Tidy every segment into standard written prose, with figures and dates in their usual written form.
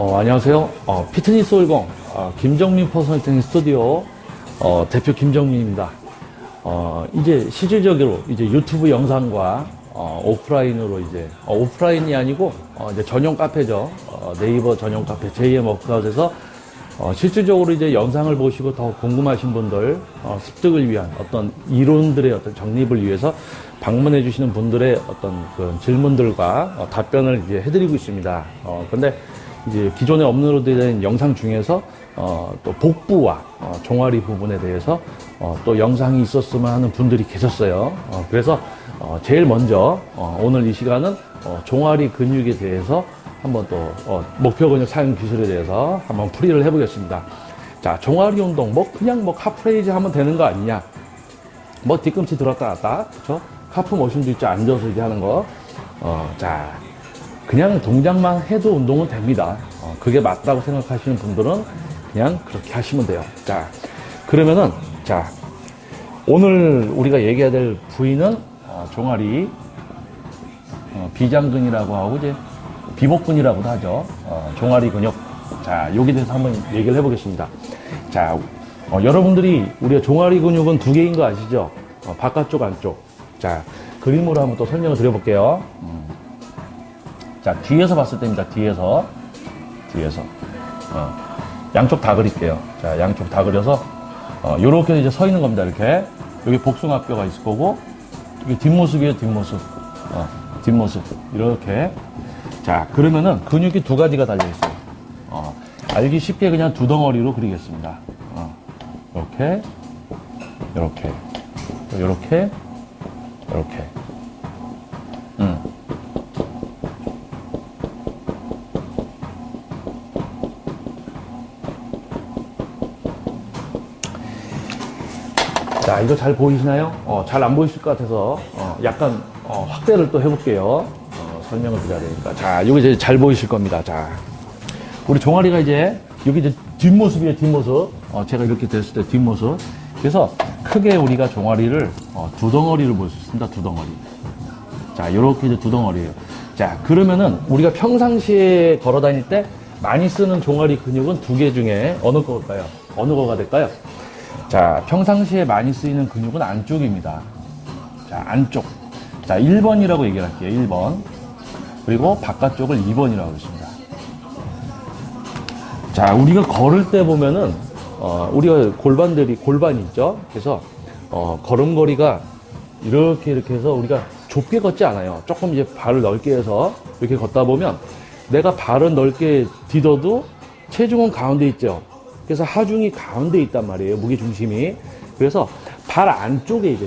안녕하세요. 피트니스 올공 김정민 퍼스널 트레이닝 스튜디오 대표 김정민입니다. 이제 실질적으로 이제 유튜브 영상과 오프라인으로 이제 오프라인이 아니고 이제 전용 카페죠. 네이버 전용 카페 JM 워크아웃에서 실질적으로 이제 영상을 보시고 더 궁금하신 분들 습득을 위한 어떤 이론들의 어떤 정립을 위해서 방문해 주시는 분들의 어떤 그 질문들과 답변을 이제 해드리고 있습니다. 근데 이제 기존에 업로드된 영상 중에서 또 복부와 종아리 부분에 대해서 또 영상이 있었으면 하는 분들이 계셨어요. 그래서 제일 먼저 오늘 이 시간은 종아리 근육에 대해서 한번 또 목표 근육 사용 기술에 대해서 한번 풀이를 해보겠습니다. 자, 종아리 운동 그냥 카프레이즈 하면 되는 거 아니냐? 뒤꿈치 들었다 놨다, 그렇죠? 카프 머신도 있죠. 앉아서 이제 하는 거. 자, 그냥 동작만 해도 운동은 됩니다. 그게 맞다고 생각하시는 분들은 그냥 그렇게 하시면 돼요. 자, 그러면은, 자, 오늘 우리가 얘기해야 될 부위는 종아리, 비장근이라고 하고, 이제 비복근이라고도 하죠. 종아리 근육. 자, 여기에 대해서 한번 얘기를 해보겠습니다. 자, 여러분들이 우리가 종아리 근육은 두 개인 거 아시죠? 바깥쪽, 안쪽. 자, 그림으로 한번 또 설명을 드려볼게요. 자, 뒤에서 봤을 때입니다. 뒤에서. 양쪽 다 그릴게요. 자, 양쪽 다 그려서, 요렇게 이제 서 있는 겁니다. 이렇게. 여기 복숭아뼈가 있을 거고, 이게 뒷모습이에요, 뒷모습. 뒷모습. 이렇게. 자, 그러면은 근육이 두 가지가 달려있어요. 알기 쉽게 그냥 두 덩어리로 그리겠습니다. 이렇게, 이렇게, 이렇게, 이렇게. 자, 이거 잘 보이시나요? 잘 안 보이실 것 같아서, 약간, 확대를 또 해볼게요. 설명을 드려야 되니까. 자, 여기 이제 잘 보이실 겁니다. 자, 우리 종아리가 이제, 여기 이제 뒷모습이에요, 뒷모습. 제가 이렇게 됐을 때 뒷모습. 그래서 크게 우리가 종아리를, 두 덩어리를 볼 수 있습니다, 두 덩어리. 자, 요렇게 이제 두 덩어리예요. 자, 그러면은 우리가 평상시에 걸어 다닐 때 많이 쓰는 종아리 근육은 두 개 중에 어느 걸까요? 어느 거가 될까요? 자, 평상시에 많이 쓰이는 근육은 안쪽입니다. 자, 안쪽. 자, 1번이라고 얘기를 할게요. 1번. 그리고 바깥쪽을 2번이라고 하겠습니다. 자, 우리가 걸을 때 보면은, 우리가 골반이 있죠? 그래서, 걸음걸이가 이렇게 해서 우리가 좁게 걷지 않아요. 조금 이제 발을 넓게 해서 이렇게 걷다 보면 내가 발은 넓게 디뎌도 체중은 가운데 있죠. 그래서 하중이 가운데 있단 말이에요. 무게중심이. 그래서 발 안쪽에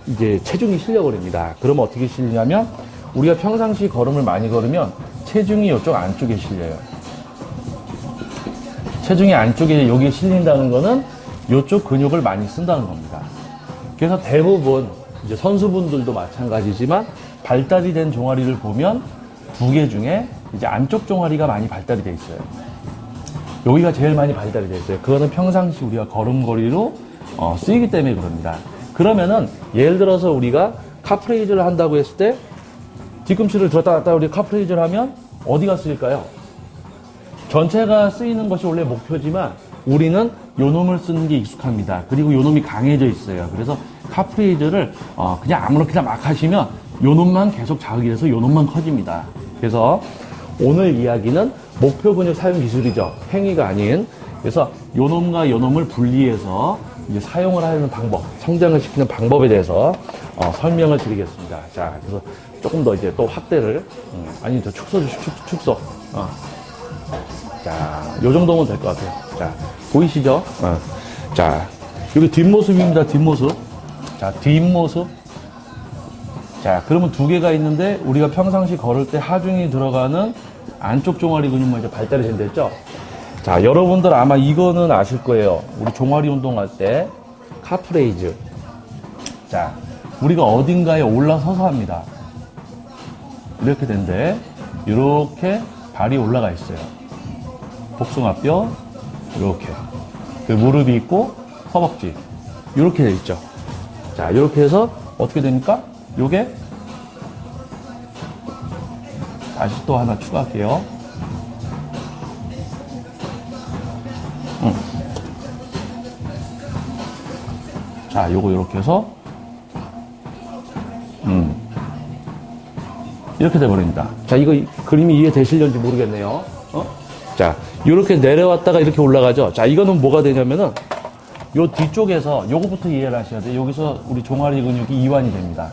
이제 체중이 실려버립니다. 그러면 어떻게 실리냐면 우리가 평상시 걸음을 많이 걸으면 체중이 이쪽 안쪽에 실려요. 체중이 안쪽에 여기에 실린다는 거는 이쪽 근육을 많이 쓴다는 겁니다. 그래서 대부분 이제 선수분들도 마찬가지지만 발달이 된 종아리를 보면 두 개 중에 이제 안쪽 종아리가 많이 발달이 돼 있어요. 여기가 제일 많이 발달이 되어 있어요. 그거는 평상시 우리가 걸음걸이로 쓰이기 때문에 그럽니다. 그러면은 예를 들어서 우리가 카프레이즈를 한다고 했을 때 뒤꿈치를 들었다 놨다 우리가 카프레이즈를 하면 어디가 쓰일까요? 전체가 쓰이는 것이 원래 목표지만 우리는 요놈을 쓰는 게 익숙합니다. 그리고 요놈이 강해져 있어요. 그래서 카프레이즈를 그냥 아무렇게나 막 하시면 요놈만 계속 자극이 돼서 요놈만 커집니다. 그래서 오늘 이야기는 목표 근육 사용 기술이죠. 행위가 아닌. 그래서 요놈과 요놈을 분리해서 이제 사용을 하는 방법, 성장을 시키는 방법에 대해서 설명을 드리겠습니다. 자, 그래서 조금 더 이제 또 확대를, 아니, 더 축소. 자, 요 정도면 될 것 같아요. 자, 보이시죠? 자, 여기 뒷모습입니다. 뒷모습. 자, 뒷모습. 자, 그러면 두 개가 있는데 우리가 평상시 걸을 때 하중이 들어가는 안쪽 종아리 근육만 이제 발달이 된댔죠? 자, 여러분들 아마 이거는 아실 거예요. 우리 종아리 운동할 때 카프레이즈. 자, 우리가 어딘가에 올라서서 합니다. 이렇게 된데 이렇게 발이 올라가 있어요. 복숭아뼈 이렇게. 그 무릎이 있고 허벅지 이렇게 돼 있죠. 자, 이렇게 해서 어떻게 됩니까? 요게 다시 또 하나 추가할게요. 자, 요거 이렇게 해서 이렇게 돼버립니다. 자, 이거 그림이 이해되실런지 모르겠네요. 자, 이렇게 내려왔다가 이렇게 올라가죠. 자, 이거는 뭐가 되냐면은 요 뒤쪽에서 요거부터 이해를 하셔야 돼요. 여기서 우리 종아리 근육이 이완이 됩니다.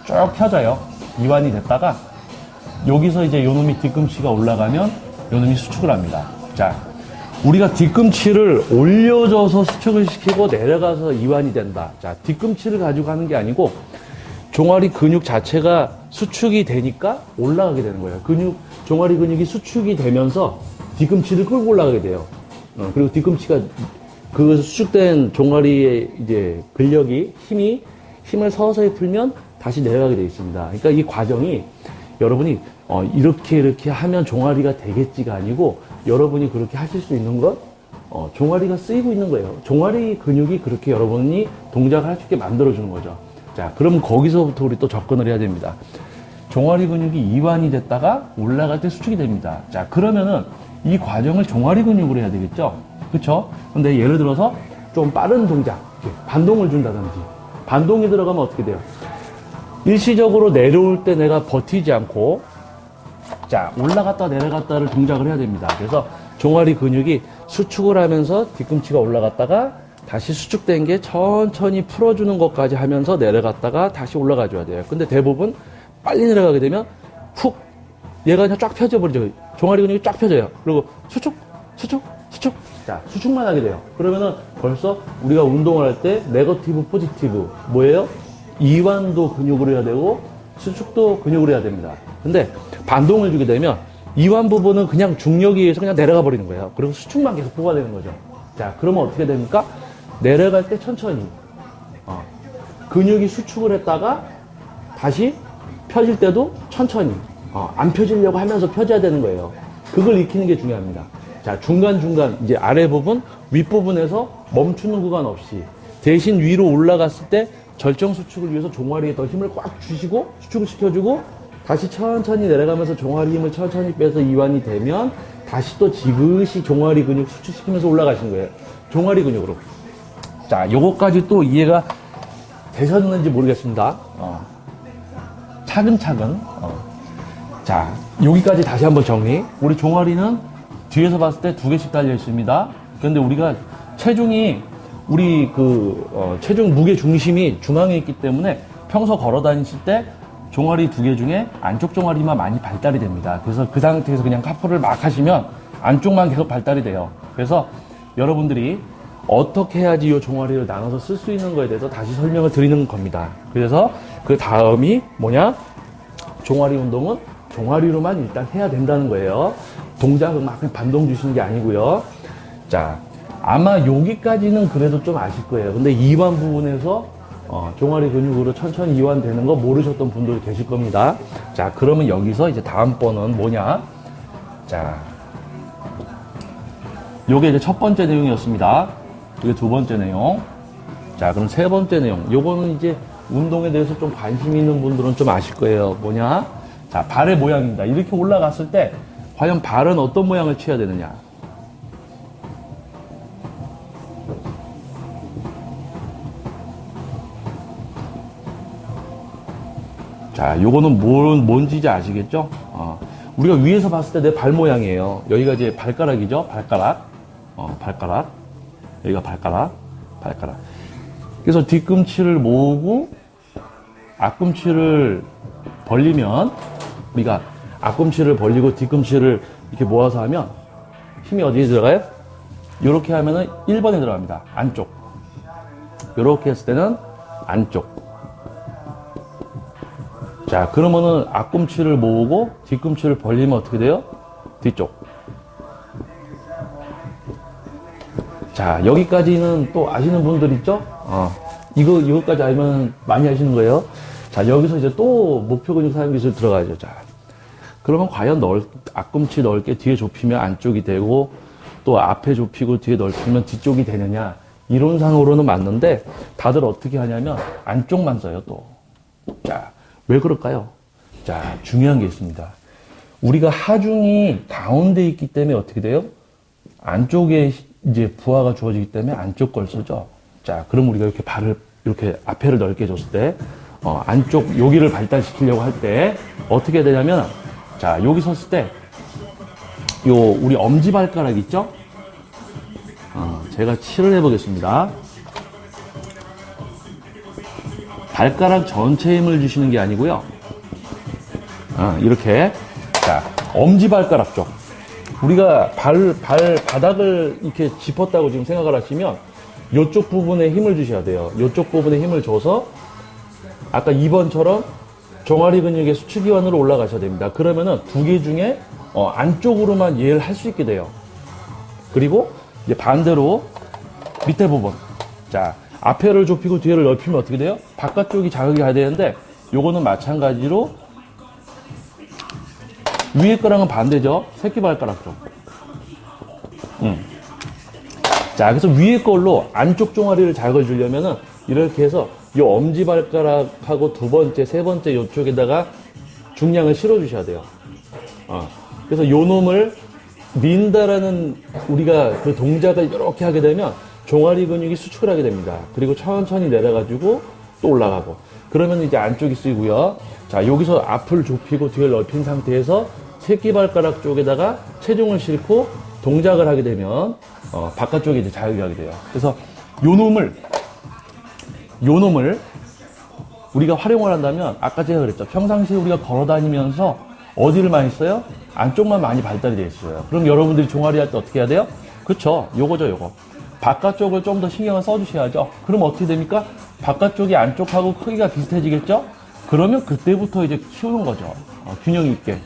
쭉 펴져요. 이완이 됐다가 여기서 이제 요 놈이 뒤꿈치가 올라가면 요 놈이 수축을 합니다. 자, 우리가 뒤꿈치를 올려줘서 수축을 시키고 내려가서 이완이 된다. 자, 뒤꿈치를 가지고 하는 게 아니고 종아리 근육 자체가 수축이 되니까 올라가게 되는 거예요. 종아리 근육이 수축이 되면서 뒤꿈치를 끌고 올라가게 돼요. 그리고 뒤꿈치가 그 수축된 종아리의 이제 근력이 힘을 서서히 풀면 다시 내려가게 되어 있습니다. 그러니까 이 과정이 여러분이 이렇게 하면 종아리가 되겠지가 아니고 여러분이 그렇게 하실 수 있는 건 종아리가 쓰이고 있는 거예요. 종아리 근육이 그렇게 여러분이 동작을 할 수 있게 만들어주는 거죠. 자, 그럼 거기서부터 우리 또 접근을 해야 됩니다. 종아리 근육이 이완이 됐다가 올라갈 때 수축이 됩니다. 자, 그러면은 이 과정을 종아리 근육으로 해야 되겠죠? 그쵸? 근데 예를 들어서 좀 빠른 동작, 반동을 준다든지, 반동이 들어가면 어떻게 돼요? 일시적으로 내려올 때 내가 버티지 않고, 자, 올라갔다 내려갔다를 동작을 해야 됩니다. 그래서 종아리 근육이 수축을 하면서 뒤꿈치가 올라갔다가 다시 수축된 게 천천히 풀어주는 것까지 하면서 내려갔다가 다시 올라가줘야 돼요. 근데 대부분 빨리 내려가게 되면 훅, 얘가 그냥 쫙 펴져 버리죠. 종아리 근육이 쫙 펴져요. 그리고 수축. 자, 수축만 하게 돼요. 그러면은 벌써 우리가 운동을 할 때 네거티브, 포지티브, 뭐예요? 이완도 근육으로 해야 되고 수축도 근육으로 해야 됩니다. 근데 반동을 주게 되면 이완 부분은 그냥 중력에 의해서 그냥 내려가 버리는 거예요. 그리고 수축만 계속 부과되는 거죠. 자, 그러면 어떻게 됩니까? 내려갈 때 천천히 근육이 수축을 했다가 다시 펴질 때도 천천히 안 펴지려고 하면서 펴져야 되는 거예요. 그걸 익히는 게 중요합니다. 자, 중간중간 이제 아래 부분, 윗부분에서 멈추는 구간 없이 대신 위로 올라갔을 때 절정 수축을 위해서 종아리에 더 힘을 꽉 주시고 수축을 시켜주고 다시 천천히 내려가면서 종아리 힘을 천천히 빼서 이완이 되면 다시 또 지그시 종아리 근육 수축시키면서 올라가시는 거예요. 종아리 근육으로. 자, 요거까지 또 이해가 되셨는지 모르겠습니다. 차근차근. 자, 여기까지 다시 한번 정리. 우리 종아리는 뒤에서 봤을 때 2개씩 달려 있습니다. 그런데 우리가 체중이 체중 무게 중심이 중앙에 있기 때문에 평소 걸어 다니실 때 종아리 2개 중에 안쪽 종아리만 많이 발달이 됩니다. 그래서 그 상태에서 그냥 카프를 막 하시면 안쪽만 계속 발달이 돼요. 그래서 여러분들이 어떻게 해야지 이 종아리를 나눠서 쓸 수 있는 거에 대해서 다시 설명을 드리는 겁니다. 그래서 그 다음이 뭐냐? 종아리 운동은 종아리로만 일단 해야 된다는 거예요. 동작은 막 반동 주시는 게 아니고요. 자, 아마 여기까지는 그래도 좀 아실 거예요. 근데 이완 부분에서 종아리 근육으로 천천히 이완되는 거 모르셨던 분들이 계실 겁니다. 자, 그러면 여기서 이제 다음번은 뭐냐? 자, 요게 이제 첫 번째 내용이었습니다. 이게 두 번째 내용. 자, 그럼 세 번째 내용. 요거는 이제 운동에 대해서 좀 관심 있는 분들은 좀 아실 거예요. 뭐냐? 자, 발의 모양입니다. 이렇게 올라갔을 때 과연 발은 어떤 모양을 취해야 되느냐? 자, 요거는 뭔지 이제 아시겠죠? 우리가 위에서 봤을 때 내 발 모양이에요. 여기가 이제 발가락이죠? 발가락. 여기가 발가락. 그래서 뒤꿈치를 모으고 앞꿈치를 벌리면 우리가 앞꿈치를 벌리고 뒤꿈치를 이렇게 모아서 하면 힘이 어디에 들어가요? 이렇게 하면은 1번에 들어갑니다. 안쪽. 이렇게 했을 때는 안쪽. 자, 그러면은 앞꿈치를 모으고 뒤꿈치를 벌리면 어떻게 돼요? 뒤쪽. 자, 여기까지는 또 아시는 분들 있죠? 이거까지 알면 많이 하시는 거예요. 자, 여기서 이제 또 목표 근육 사용 기술 들어가죠. 자, 그러면 과연 앞꿈치 넓게 뒤에 좁히면 안쪽이 되고 또 앞에 좁히고 뒤에 넓히면 뒤쪽이 되느냐? 이론상으로는 맞는데 다들 어떻게 하냐면 안쪽만 써요, 또. 자, 왜 그럴까요? 자, 중요한 게 있습니다. 우리가 하중이 가운데 있기 때문에 어떻게 돼요? 안쪽에 이제 부하가 주어지기 때문에 안쪽 걸 쓰죠. 자, 그럼 우리가 이렇게 발을, 이렇게 앞에를 넓게 줬을 때, 안쪽, 여기를 발달시키려고 할 때, 어떻게 해야 되냐면, 자, 여기 섰을 때, 우리 엄지발가락 있죠? 제가 칠을 해보겠습니다. 발가락 전체에 힘을 주시는 게 아니고요. 이렇게. 자, 엄지발가락 쪽. 우리가 바닥을 이렇게 짚었다고 지금 생각을 하시면, 요쪽 부분에 힘을 주셔야 돼요. 요쪽 부분에 힘을 줘서, 아까 2번처럼 종아리 근육의 수축기관으로 올라가셔야 됩니다. 그러면은 두 개 중에, 안쪽으로만 이해를 할 수 있게 돼요. 그리고, 이제 반대로, 밑에 부분. 자, 앞에를 좁히고 뒤에를 넓히면 어떻게 돼요? 바깥쪽이 자극이 가야 되는데, 요거는 마찬가지로, 위에 거랑은 반대죠? 새끼발가락 쪽. 자, 그래서 위에 걸로 안쪽 종아리를 자극을 주려면은, 이렇게 해서, 요 엄지발가락하고 두 번째, 세 번째 요쪽에다가 중량을 실어주셔야 돼요. 그래서 요 놈을 민다라는 우리가 그 동작을 이렇게 하게 되면 종아리 근육이 수축을 하게 됩니다. 그리고 천천히 내려가지고 또 올라가고. 그러면 이제 안쪽이 쓰이고요. 자, 여기서 앞을 좁히고 뒤를 넓힌 상태에서 새끼발가락 쪽에다가 체중을 싣고 동작을 하게 되면, 바깥쪽에 이제 자극이 하게 돼요. 그래서 요 놈을 우리가 활용을 한다면, 아까 제가 그랬죠. 평상시에 우리가 걸어 다니면서 어디를 많이 써요? 안쪽만 많이 발달이 되어 있어요. 그럼 여러분들이 종아리 할 때 어떻게 해야 돼요? 그쵸. 요거죠, 요거. 바깥쪽을 좀 더 신경을 써주셔야죠. 그럼 어떻게 됩니까? 바깥쪽이 안쪽하고 크기가 비슷해지겠죠? 그러면 그때부터 이제 키우는 거죠. 균형 있게.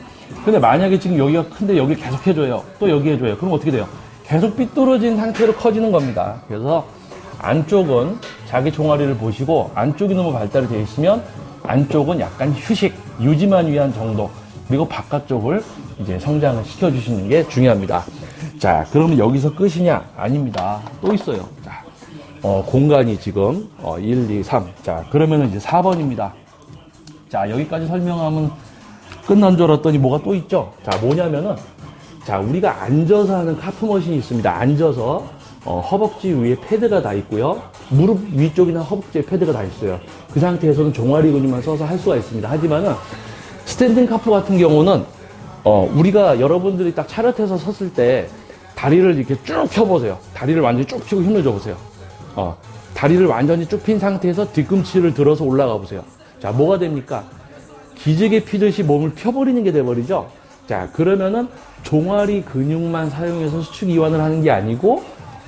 근데 만약에 지금 여기가 큰데 여기 계속 해줘요. 또 여기 해줘요. 그럼 어떻게 돼요? 계속 삐뚤어진 상태로 커지는 겁니다. 그래서 안쪽은 자기 종아리를 보시고 안쪽이 너무 발달이 되어 있으면 안쪽은 약간 휴식, 유지만 위한 정도. 그리고 바깥쪽을 이제 성장을 시켜주시는 게 중요합니다. 자, 그러면 여기서 끝이냐? 아닙니다. 또 있어요. 자, 공간이 지금, 1, 2, 3. 자, 그러면은 이제 4번입니다. 자, 여기까지 설명하면 끝난 줄 알았더니 뭐가 또 있죠? 자, 뭐냐면은, 자, 우리가 앉아서 하는 카프머신이 있습니다. 앉아서, 허벅지 위에 패드가 다 있고요. 무릎 위쪽이나 허벅지에 패드가 다 있어요. 그 상태에서는 종아리 근육만 써서 할 수가 있습니다. 하지만은, 스탠딩 카프 같은 경우는 우리가 여러분들이 딱 차렷해서 섰을 때 다리를 이렇게 쭉 펴보세요. 다리를 완전히 쭉 펴고 힘을 줘보세요. 다리를 완전히 쭉 핀 상태에서 뒤꿈치를 들어서 올라가 보세요. 자, 뭐가 됩니까? 기지개 피듯이 몸을 펴버리는 게 돼버리죠. 자, 그러면은 종아리 근육만 사용해서 수축 이완을 하는 게 아니고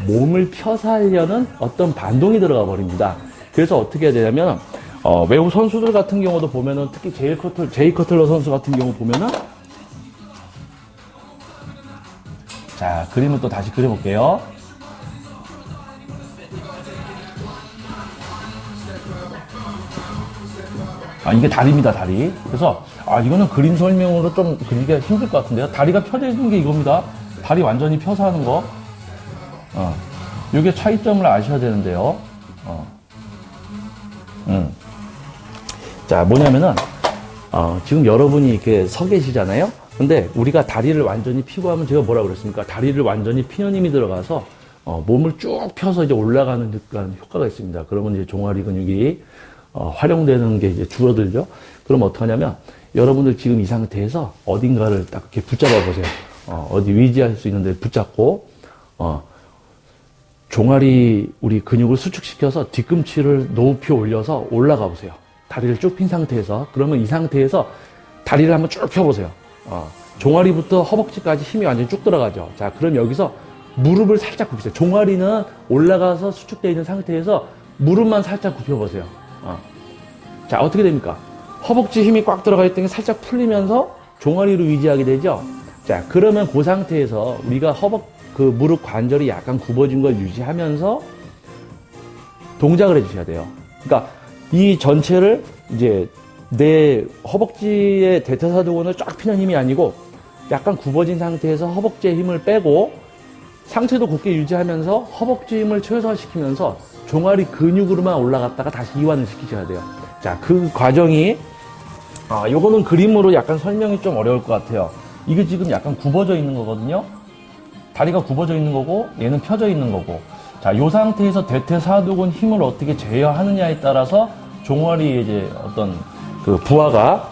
몸을 펴서 하려는 어떤 반동이 들어가 버립니다. 그래서 어떻게 해야 되냐면 외국 선수들 같은 경우도 보면은 특히 제이 커틀러 선수 같은 경우 보면은 자, 그림을 또 다시 그려볼게요. 이게 다리입니다, 다리. 그래서 이거는 그림 설명으로 좀 그리기가 힘들 것 같은데요. 다리가 펴져 있는 게 이겁니다. 다리 완전히 펴서 하는 거. 이게 차이점을 아셔야 되는데요. 자, 뭐냐면은, 지금 여러분이 이렇게 서 계시잖아요? 근데 우리가 다리를 완전히 피고 하면 제가 뭐라 그랬습니까? 다리를 완전히 피는 힘이 들어가서, 몸을 쭉 펴서 이제 올라가는 효과가 있습니다. 그러면 이제 종아리 근육이, 활용되는 게 이제 줄어들죠? 그럼 어떡하냐면, 여러분들 지금 이 상태에서 어딘가를 딱 이렇게 붙잡아 보세요. 어디 위지할 수 있는 데 붙잡고, 종아리 우리 근육을 수축시켜서 뒤꿈치를 높이 올려서 올라가 보세요. 다리를 쭉 핀 상태에서. 그러면 이 상태에서 다리를 한번 쭉 펴보세요. 종아리부터 허벅지까지 힘이 완전히 쭉 들어가죠. 자, 그럼 여기서 무릎을 살짝 굽히세요. 종아리는 올라가서 수축되어 있는 상태에서 무릎만 살짝 굽혀보세요. 자, 어떻게 됩니까? 허벅지 힘이 꽉 들어가 있던 게 살짝 풀리면서 종아리로 위지하게 되죠. 자, 그러면 그 상태에서 우리가 그 무릎 관절이 약간 굽어진 걸 유지하면서 동작을 해주셔야 돼요. 그러니까 이 전체를 이제 내 허벅지의 대퇴사두근을 쫙 피는 힘이 아니고 약간 굽어진 상태에서 허벅지의 힘을 빼고 상체도 곧게 유지하면서 허벅지 힘을 최소화시키면서 종아리 근육으로만 올라갔다가 다시 이완을 시키셔야 돼요. 자, 그 과정이 요거는 그림으로 약간 설명이 좀 어려울 것 같아요. 이게 지금 약간 굽어져 있는 거거든요. 다리가 굽어져 있는 거고 얘는 펴져 있는 거고, 자, 이 상태에서 대퇴사두근 힘을 어떻게 제어하느냐에 따라서 종아리의 이제 어떤 그 부하가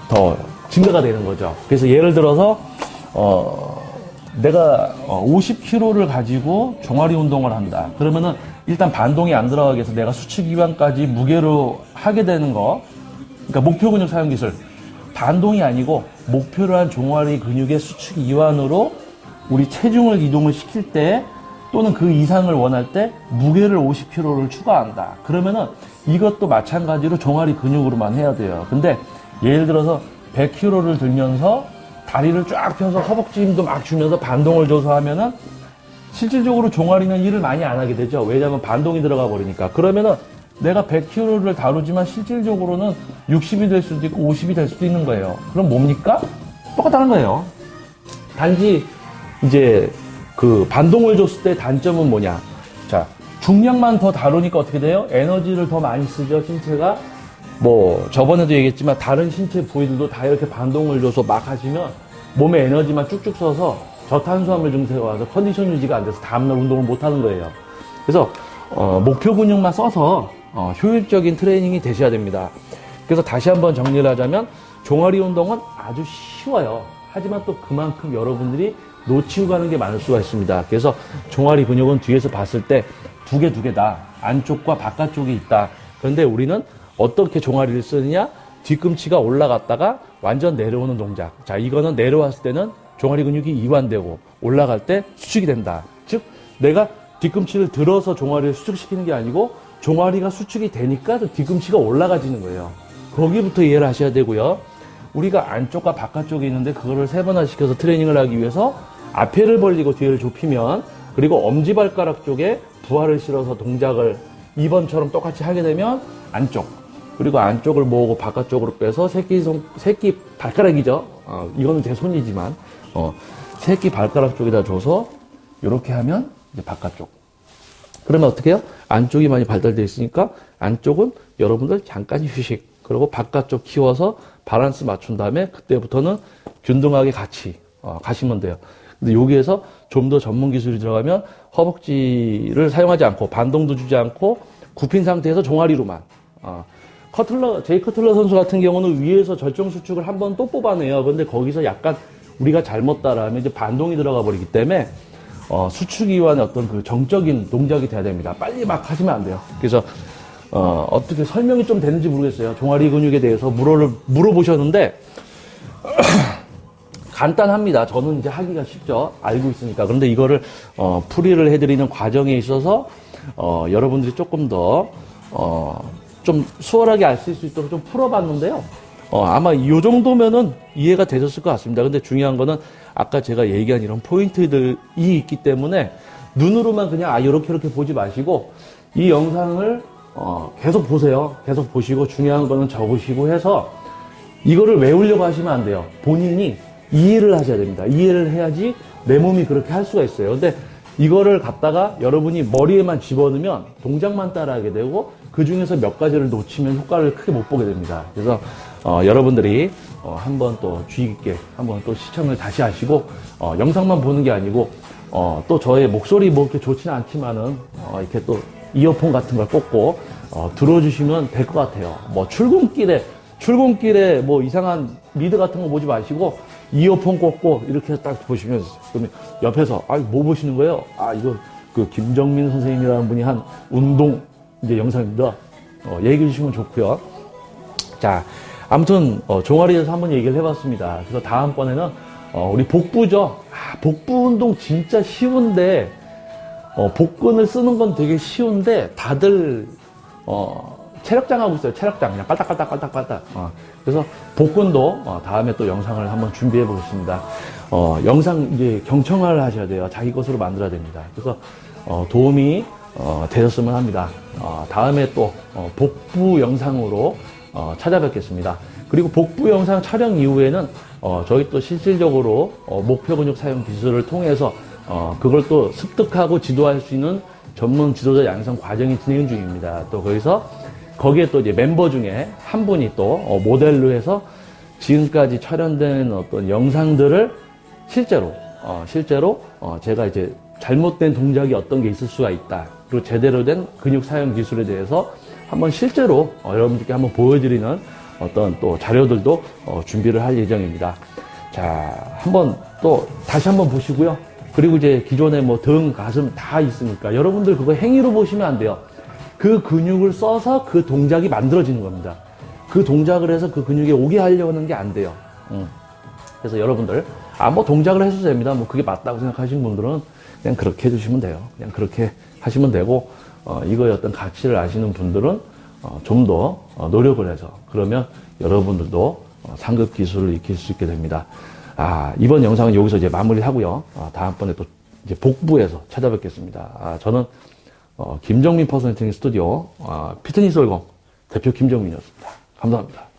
더 증가가 되는 거죠. 그래서 예를 들어서 내가 50kg를 가지고 종아리 운동을 한다. 그러면은 일단 반동이 안 들어가게 해서 내가 수축 이완까지 무게로 하게 되는 거, 그러니까 목표 근육 사용 기술, 반동이 아니고 목표로 한 종아리 근육의 수축 이완으로 우리 체중을 이동을 시킬 때 또는 그 이상을 원할 때 무게를 50kg를 추가한다. 그러면은 이것도 마찬가지로 종아리 근육으로만 해야 돼요. 근데 예를 들어서 100kg를 들면서 다리를 쫙 펴서 허벅지 힘도 막 주면서 반동을 줘서 하면은 실질적으로 종아리는 일을 많이 안 하게 되죠. 왜냐하면 반동이 들어가 버리니까. 그러면은 내가 100kg를 다루지만 실질적으로는 60이 될 수도 있고 50이 될 수도 있는 거예요. 그럼 뭡니까? 똑같다는 거예요. 단지 이제 그 반동을 줬을 때 단점은 뭐냐? 자, 중량만 더 다루니까 어떻게 돼요? 에너지를 더 많이 쓰죠, 신체가. 뭐 저번에도 얘기했지만 다른 신체 부위들도 다 이렇게 반동을 줘서 막 하시면 몸에 에너지만 쭉쭉 써서 저탄수화물 증세가 와서 컨디션 유지가 안 돼서 다음날 운동을 못 하는 거예요. 그래서 목표 근육만 써서 효율적인 트레이닝이 되셔야 됩니다. 그래서 다시 한번 정리를 하자면 종아리 운동은 아주 쉬워요. 하지만 또 그만큼 여러분들이 놓치고 가는 게 많을 수가 있습니다. 그래서 종아리 근육은 뒤에서 봤을 때 두 개 다 안쪽과 바깥쪽이 있다. 그런데 우리는 어떻게 종아리를 쓰느냐? 뒤꿈치가 올라갔다가 완전 내려오는 동작. 자, 이거는 내려왔을 때는 종아리 근육이 이완되고 올라갈 때 수축이 된다. 즉, 내가 뒤꿈치를 들어서 종아리를 수축시키는 게 아니고 종아리가 수축이 되니까 뒤꿈치가 올라가지는 거예요. 거기부터 이해를 하셔야 되고요. 우리가 안쪽과 바깥쪽에 있는데 그거를 세 번이나 시켜서 트레이닝을 하기 위해서 앞에를 벌리고 뒤를 좁히면, 그리고 엄지발가락 쪽에 부하를 실어서 동작을 2번처럼 똑같이 하게 되면 안쪽, 그리고 안쪽을 모으고 바깥쪽으로 빼서 새끼 발가락이죠. 이거는 제 손이지만 새끼 발가락 쪽에다 줘서 이렇게 하면 이제 바깥쪽. 그러면 어떻게 해요? 안쪽이 많이 발달되어 있으니까 안쪽은 여러분들 잠깐 휴식, 그리고 바깥쪽 키워서 밸런스 맞춘 다음에 그때부터는 균등하게 같이 가시면 돼요. 근데 여기에서 좀 더 전문 기술이 들어가면 허벅지를 사용하지 않고 반동도 주지 않고 굽힌 상태에서 종아리로만. 제이 커틀러 선수 같은 경우는 위에서 절정 수축을 한 번 또 뽑아내요. 근데 거기서 약간 우리가 잘못 따라하면 이제 반동이 들어가 버리기 때문에 수축 이완의 어떤 그 정적인 동작이 돼야 됩니다. 빨리 막 하시면 안 돼요. 그래서 어떻게 설명이 좀 되는지 모르겠어요. 종아리 근육에 대해서 물어보셨는데 간단합니다. 저는 이제 하기가 쉽죠. 알고 있으니까. 그런데 이거를 풀이를 해드리는 과정에 있어서 여러분들이 조금 더 좀 수월하게 알 수 있도록 좀 풀어봤는데요. 아마 이 정도면은 이해가 되셨을 것 같습니다. 근데 중요한 거는 아까 제가 얘기한 이런 포인트들이 있기 때문에 눈으로만 그냥 이렇게 보지 마시고 이 영상을 계속 보세요. 계속 보시고 중요한 거는 적으시고 해서 이거를 외우려고 하시면 안 돼요. 본인이 이해를 하셔야 됩니다. 이해를 해야지 내 몸이 그렇게 할 수가 있어요. 근데 이거를 갖다가 여러분이 머리에만 집어넣으면 동작만 따라하게 되고 그 중에서 몇 가지를 놓치면 효과를 크게 못 보게 됩니다. 그래서 여러분들이 한번 또 주의 깊게 한번 또 시청을 다시 하시고 영상만 보는 게 아니고 또 저의 목소리 뭐 이렇게 좋지는 않지만은 이렇게 또 이어폰 같은 걸 꽂고 들어주시면 될 것 같아요. 뭐 출근길에 뭐 이상한 미드 같은 거 보지 마시고 이어폰 꽂고 이렇게 딱 보시면, 그러면 옆에서 뭐 보시는 거예요? 이거 그 김정민 선생님이라는 분이 한 운동 이제 영상입니다. 얘기해 주시면 좋고요. 자, 아무튼 종아리에 대해서 한번 얘기를 해봤습니다. 그래서 다음번에는 우리 복부죠. 복부 운동 진짜 쉬운데 복근을 쓰는 건 되게 쉬운데 다들 체력장 하고 있어요. 체력장 그냥 깔딱깔딱. 그래서 복근도 다음에 또 영상을 한번 준비해 보겠습니다. 영상 이제 경청을 하셔야 돼요. 자기 것으로 만들어야 됩니다. 그래서 도움이 되셨으면 합니다. 다음에 또 복부 영상으로 찾아뵙겠습니다. 그리고 복부 영상 촬영 이후에는 저희 또 실질적으로 목표 근육 사용 기술을 통해서 그걸 또 습득하고 지도할 수 있는 전문 지도자 양성 과정이 진행 중입니다. 또 거기에 또 이제 멤버 중에 한 분이 또 모델로 해서 지금까지 촬영된 어떤 영상들을 실제로 실제로 제가 이제 잘못된 동작이 어떤 게 있을 수가 있다. 그리고 제대로 된 근육 사용 기술에 대해서 한번 실제로 여러분들께 한번 보여드리는 어떤 또 자료들도 준비를 할 예정입니다. 자, 한번 또 다시 한번 보시고요. 그리고 이제 기존에 뭐 등, 가슴 다 있으니까 여러분들 그거 행위로 보시면 안 돼요. 그 근육을 써서 그 동작이 만들어지는 겁니다. 그 동작을 해서 그 근육에 오게 하려고 하는 게 안 돼요. 그래서 여러분들, 뭐 동작을 해도 됩니다. 뭐 그게 맞다고 생각하시는 분들은 그냥 그렇게 해주시면 돼요. 그냥 그렇게 하시면 되고, 이거의 어떤 가치를 아시는 분들은 좀 더 노력을 해서, 그러면 여러분들도 상급 기술을 익힐 수 있게 됩니다. 이번 영상은 여기서 이제 마무리 하고요. 다음번에 또 이제 복부에서 찾아뵙겠습니다. 저는 김정민 퍼스널 트레이닝 스튜디오 피트니스 월공 대표 김정민이었습니다. 감사합니다.